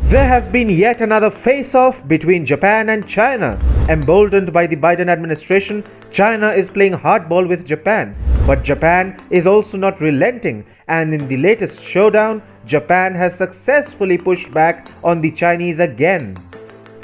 There has been yet another face-off between Japan and China. Emboldened by the Biden administration, China is playing hardball with Japan. But Japan is also not relenting, and in the latest showdown, Japan has successfully pushed back on the Chinese again.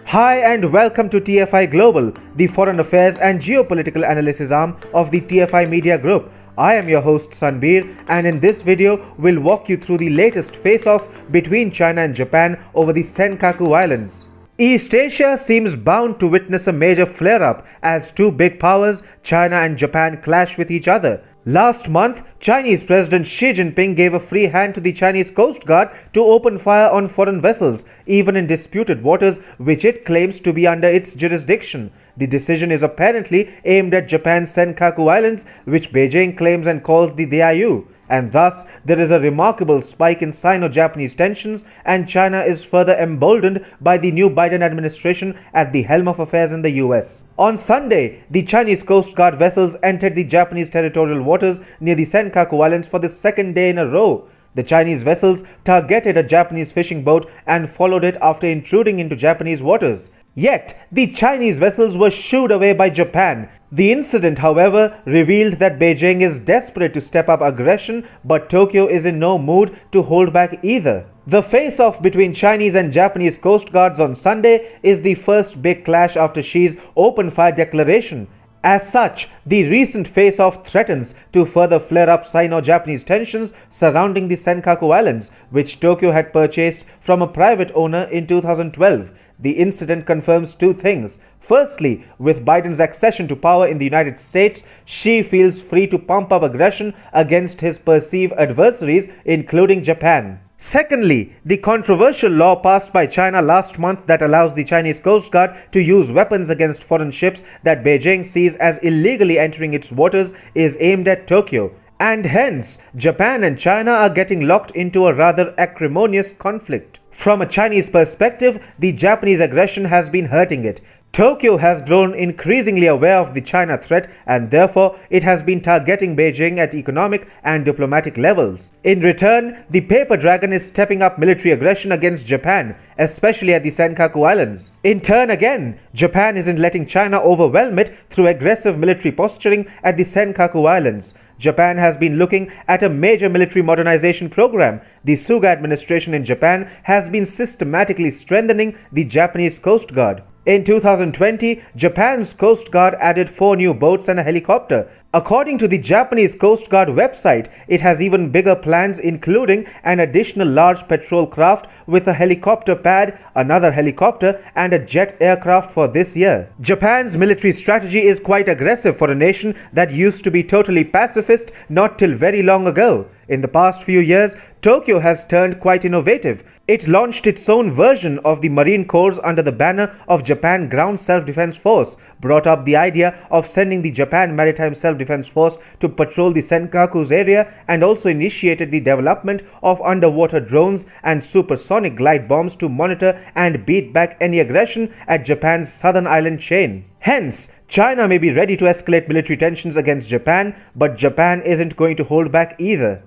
Hi and welcome to TFI Global, the foreign affairs and geopolitical analysis arm of the TFI Media Group. I am your host Sanbir, and in this video we'll walk you through the latest face-off between China and Japan over the Senkaku Islands. East Asia seems bound to witness a major flare-up as two big powers, China and Japan, clash with each other. Last month, Chinese President Xi Jinping gave a free hand to the Chinese Coast Guard to open fire on foreign vessels, even in disputed waters which it claims to be under its jurisdiction. The decision is apparently aimed at Japan's Senkaku Islands, which Beijing claims and calls the Diaoyu. And thus, there is a remarkable spike in Sino-Japanese tensions, and China is further emboldened by the new Biden administration at the helm of affairs in the US. On Sunday, the Chinese Coast Guard vessels entered the Japanese territorial waters near the Senkaku Islands for the second day in a row. The Chinese vessels targeted a Japanese fishing boat and followed it after intruding into Japanese waters. Yet, the Chinese vessels were shooed away by Japan. The incident, however, revealed that Beijing is desperate to step up aggression, but Tokyo is in no mood to hold back either. The face-off between Chinese and Japanese Coast Guards on Sunday is the first big clash after Xi's open fire declaration. As such, the recent face-off threatens to further flare up Sino-Japanese tensions surrounding the Senkaku Islands, which Tokyo had purchased from a private owner in 2012. The incident confirms two things. Firstly, with Biden's accession to power in the United States, Xi feels free to pump up aggression against his perceived adversaries, including Japan. Secondly, the controversial law passed by China last month that allows the Chinese Coast Guard to use weapons against foreign ships that Beijing sees as illegally entering its waters is aimed at Tokyo. And hence, Japan and China are getting locked into a rather acrimonious conflict. From a Chinese perspective, the Japanese aggression has been hurting it. Tokyo has grown increasingly aware of the China threat, and therefore it has been targeting Beijing at economic and diplomatic levels. In return, the paper dragon is stepping up military aggression against Japan, especially at the Senkaku Islands. In turn again, Japan isn't letting China overwhelm it through aggressive military posturing at the Senkaku Islands. Japan has been looking at a major military modernization program. The Suga administration in Japan has been systematically strengthening the Japanese Coast Guard. In 2020, Japan's Coast Guard added 4 new boats and a helicopter. According to the Japanese Coast Guard website, it has even bigger plans, including an additional large patrol craft with a helicopter pad, another helicopter, and a jet aircraft for this year. Japan's military strategy is quite aggressive for a nation that used to be totally pacifist not till very long ago. In the past few years, Tokyo has turned quite innovative. It launched its own version of the Marine Corps under the banner of Japan Ground Self-Defense Force, brought up the idea of sending the Japan Maritime Self-Defense Force to patrol the Senkaku's area, and also initiated the development of underwater drones and supersonic glide bombs to monitor and beat back any aggression at Japan's southern island chain. Hence, China may be ready to escalate military tensions against Japan, but Japan isn't going to hold back either.